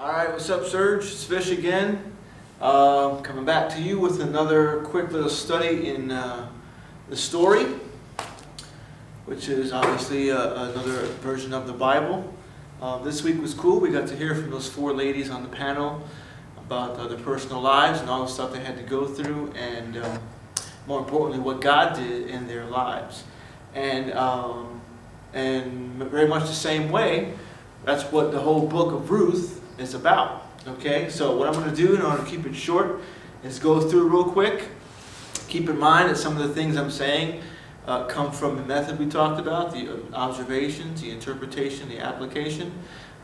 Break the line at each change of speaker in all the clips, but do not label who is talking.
Alright, what's up, Serge? It's Fish again. Coming back to you with another quick little study in the story, which is obviously another version of the Bible. This week was cool. We got to hear from those four ladies on the panel about their personal lives and all the stuff they had to go through, and more importantly, what God did in their lives. And very much the same way, that's what the whole book of Ruth is about. Okay, so what I'm going to do in order to keep it short is go through real quick. Keep in mind that some of the things I'm saying come from the method we talked about, the observations, the interpretation, the application.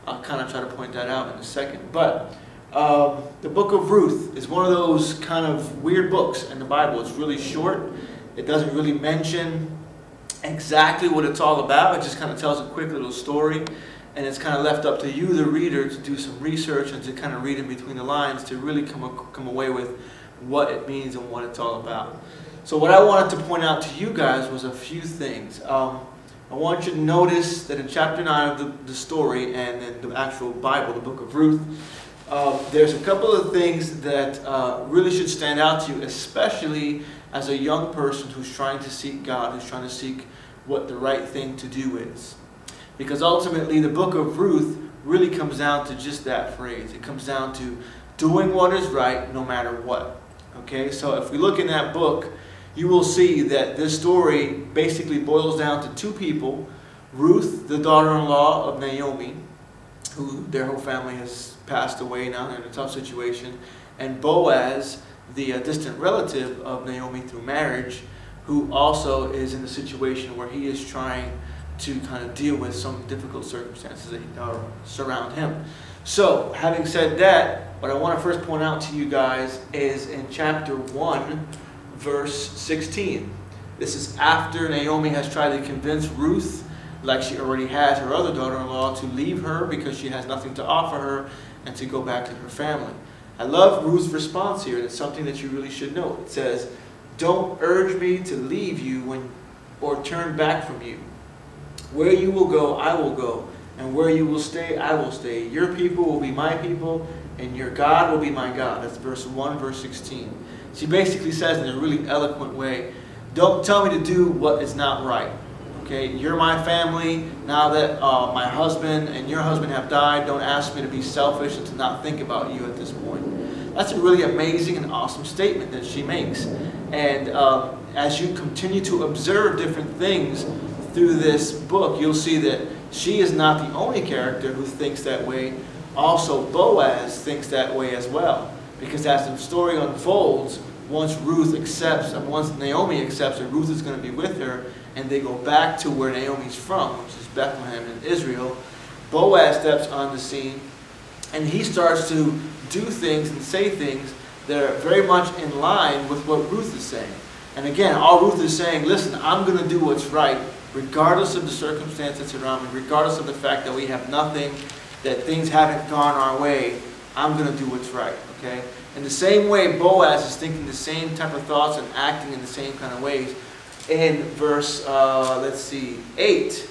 I'll kind of try to point that out in a second. But the book of Ruth is one of those kind of weird books in the Bible. It's really short. It doesn't really mention exactly what it's all about. It just kind of tells a quick little story. And it's kind of left up to you, the reader, to do some research and to kind of read in between the lines to really come away with what it means and what it's all about. So what I wanted to point out to you guys was a few things. I want you to notice that in chapter 9 of the story and in the actual Bible, the book of Ruth, there's a couple of things that really should stand out to you, especially as a young person who's trying to seek God, who's trying to seek what the right thing to do is. Because ultimately the book of Ruth really comes down to just that phrase. It comes down to doing what is right no matter what. Okay, so if we look in that book, you will see that this story basically boils down to two people. Ruth, the daughter-in-law of Naomi, who their whole family has passed away now, they're in a tough situation, and Boaz, the distant relative of Naomi through marriage, who also is in a situation where he is trying to kind of deal with some difficult circumstances that surround him. So, having said that, what I want to first point out to you guys is in chapter 1, verse 16. This is after Naomi has tried to convince Ruth, like she already has her other daughter-in-law, to leave her because she has nothing to offer her and to go back to her family. I love Ruth's response here, and it's something that you really should know. It says, "Don't urge me to leave you or turn back from you. Where you will go, I will go, and where you will stay, I will stay. Your people will be my people, and your God will be my God." That's verse 1, verse 16. She basically says in a really eloquent way, don't tell me to do what is not right. Okay, you're my family. Now that my husband and your husband have died, don't ask me to be selfish and to not think about you at this point. That's a really amazing and awesome statement that she makes. And as you continue to observe different things through this book, you'll see that she is not the only character who thinks that way. Also, Boaz thinks that way as well. Because as the story unfolds, once Naomi accepts that Ruth is going to be with her, and they go back to where Naomi's from, which is Bethlehem in Israel, Boaz steps on the scene, and he starts to do things and say things that are very much in line with what Ruth is saying. And again, all Ruth is saying, listen, I'm going to do what's right, regardless of the circumstances around me, regardless of the fact that we have nothing, that things haven't gone our way, I'm going to do what's right, okay? In the same way, Boaz is thinking the same type of thoughts and acting in the same kind of ways. In verse, 8.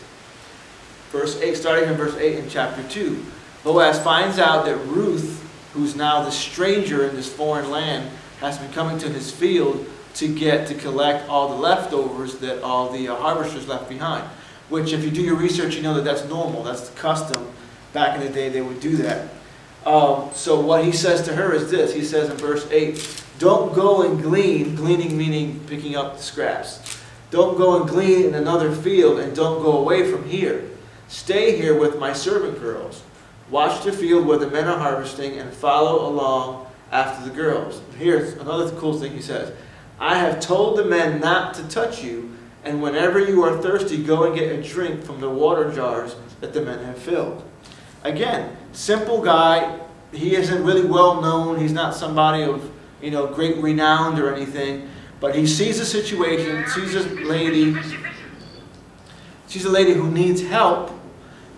Verse 8, starting in verse 8 in chapter 2. Boaz finds out that Ruth, who's now the stranger in this foreign land, has been coming to his field to collect all the leftovers that all the harvesters left behind. Which, if you do your research, you know that that's normal. That's the custom. Back in the day, they would do that. So what he says to her is this. He says in verse 8, don't go and glean, gleaning meaning picking up the scraps. Don't go and glean in another field, and don't go away from here. Stay here with my servant girls. Watch the field where the men are harvesting and follow along after the girls. Here's another cool thing he says. I have told the men not to touch you, and whenever you are thirsty, go and get a drink from the water jars that the men have filled. Again, simple guy. He isn't really well known. He's not somebody of, great renown or anything. But he sees a situation, sees a lady who needs help,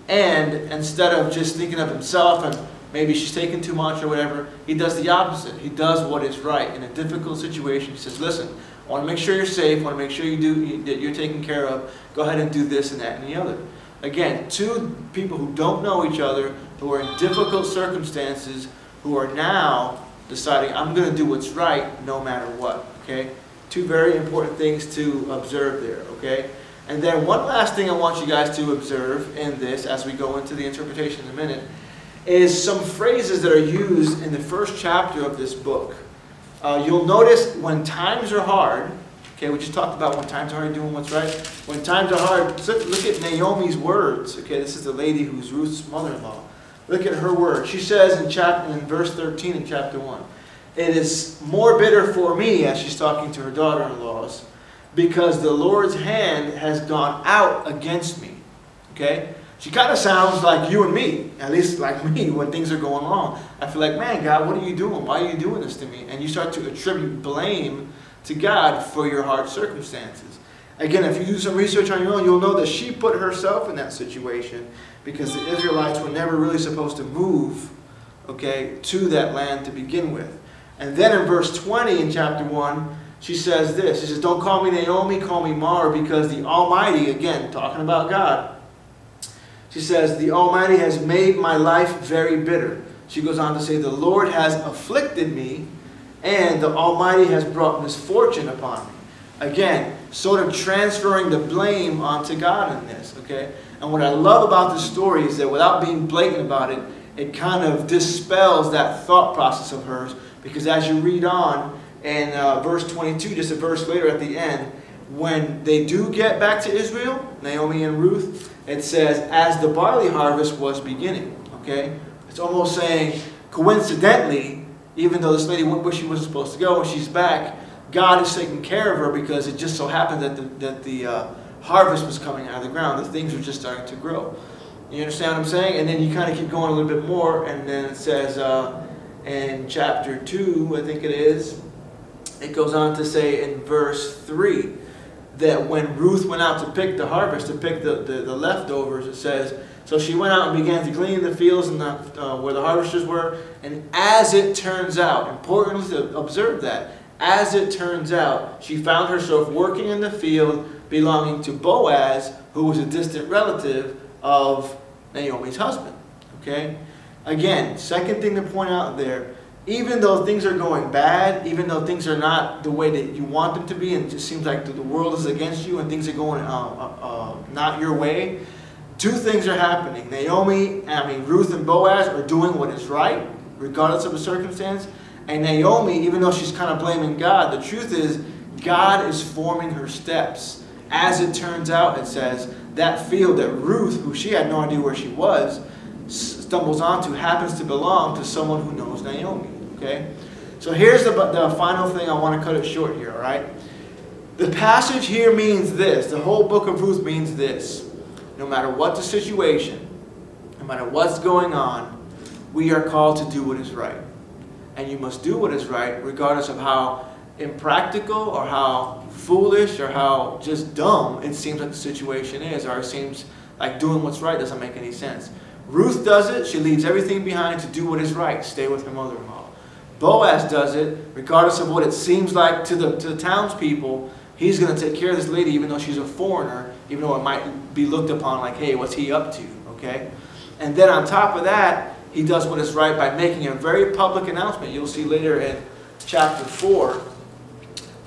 and instead of just thinking of himself and maybe she's taking too much or whatever, he does the opposite. He does what is right. In a difficult situation, he says, listen, I want to make sure you're safe, I want to make sure that you're taken care of, go ahead and do this and that and the other. Again, two people who don't know each other, who are in difficult circumstances, who are now deciding, I'm going to do what's right no matter what. Okay? Two very important things to observe there. Okay? And then one last thing I want you guys to observe in this, as we go into the interpretation in a minute, is some phrases that are used in the first chapter of this book. You'll notice when times are hard, okay, we just talked about when times are hard, doing what's right. When times are hard, look at Naomi's words. Okay, this is the lady who's Ruth's mother-in-law. Look at her words. She says in verse 13 in chapter 1, "It is more bitter for me," as she's talking to her daughter-in-laws, "because the Lord's hand has gone out against me." Okay? She kind of sounds like you and me, at least like me, when things are going wrong. I feel like, man, God, what are you doing? Why are you doing this to me? And you start to attribute blame to God for your hard circumstances. Again, if you do some research on your own, you'll know that she put herself in that situation because the Israelites were never really supposed to move, okay, to that land to begin with. And then in verse 20 in chapter 1, she says this. She says, "Don't call me Naomi, call me Mara, because the Almighty," again, talking about God, she says, "the Almighty has made my life very bitter." She goes on to say, "The Lord has afflicted me, and the Almighty has brought misfortune upon me." Again, sort of transferring the blame onto God in this, okay? And what I love about this story is that without being blatant about it, it kind of dispels that thought process of hers, because as you read on in verse 22, just a verse later at the end, when they do get back to Israel, Naomi and Ruth, it says, "as the barley harvest was beginning." Okay? It's almost saying, coincidentally, even though this lady went where she wasn't supposed to go, when she's back, God is taking care of her because it just so happened that the harvest was coming out of the ground. The things were just starting to grow. You understand what I'm saying? And then you kind of keep going a little bit more, and then it says in chapter 2, I think it is, it goes on to say in verse 3, that when Ruth went out to pick the harvest, to pick the leftovers, it says, "So she went out and began to glean the fields and where the harvesters were. And as it turns out," important to observe that, "as it turns out, she found herself working in the field belonging to Boaz, who was a distant relative of Naomi's husband." Okay? Again, second thing to point out there, even though things are going bad, even though things are not the way that you want them to be, and it just seems like the world is against you and things are going not your way, two things are happening. Ruth and Boaz are doing what is right, regardless of the circumstance. And Naomi, even though she's kind of blaming God, the truth is God is forming her steps. As it turns out, it says, that field that Ruth, who she had no idea where she was, stumbles onto, happens to belong to someone who knows Naomi. Okay? So here's the final thing. I want to cut it short here, all right? The passage here means this. The whole book of Ruth means this. No matter what the situation, no matter what's going on, we are called to do what is right. And you must do what is right regardless of how impractical or how foolish or how just dumb it seems like the situation is, or it seems like doing what's right doesn't make any sense. Ruth does it. She leaves everything behind to do what is right, stay with her mother-in-law. Boaz does it, regardless of what it seems like to the townspeople. He's going to take care of this lady even though she's a foreigner, even though it might be looked upon like, hey, what's he up to? Okay? And then on top of that, he does what is right by making a very public announcement. You'll see later in chapter 4,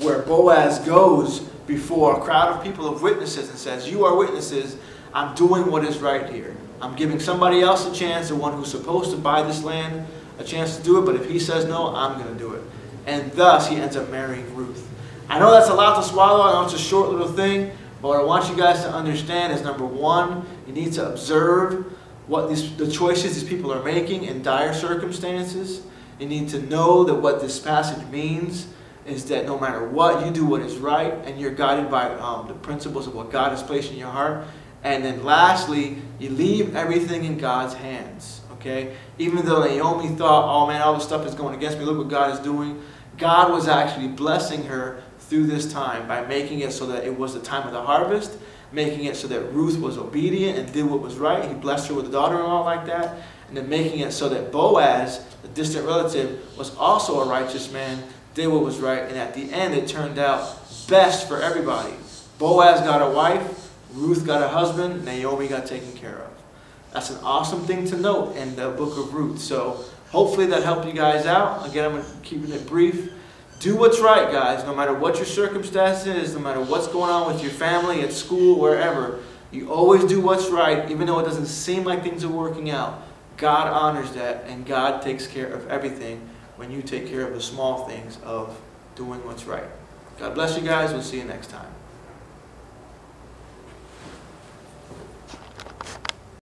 where Boaz goes before a crowd of people of witnesses and says, "You are witnesses, I'm doing what is right here. I'm giving somebody else a chance, the one who's supposed to buy this land, a chance to do it, but if he says no, I'm going to do it." And thus, he ends up marrying Ruth. I know that's a lot to swallow. I know it's a short little thing, but what I want you guys to understand is, number one, you need to observe what the choices these people are making in dire circumstances. You need to know that what this passage means is that no matter what, you do what is right, and you're guided by the principles of what God has placed in your heart. And then lastly, you leave everything in God's hands. Okay? Even though Naomi thought, oh man, all this stuff is going against me, look what God is doing. God was actually blessing her through this time by making it so that it was the time of the harvest, making it so that Ruth was obedient and did what was right. He blessed her with a daughter-in-law like that. And then making it so that Boaz, the distant relative, was also a righteous man, did what was right. And at the end, it turned out best for everybody. Boaz got a wife. Ruth got a husband, Naomi got taken care of. That's an awesome thing to note in the book of Ruth. So hopefully that helped you guys out. Again, I'm keeping it brief. Do what's right, guys. No matter what your circumstance is, no matter what's going on with your family, at school, wherever, you always do what's right, even though it doesn't seem like things are working out. God honors that, and God takes care of everything when you take care of the small things of doing what's right. God bless you guys. We'll see you next time.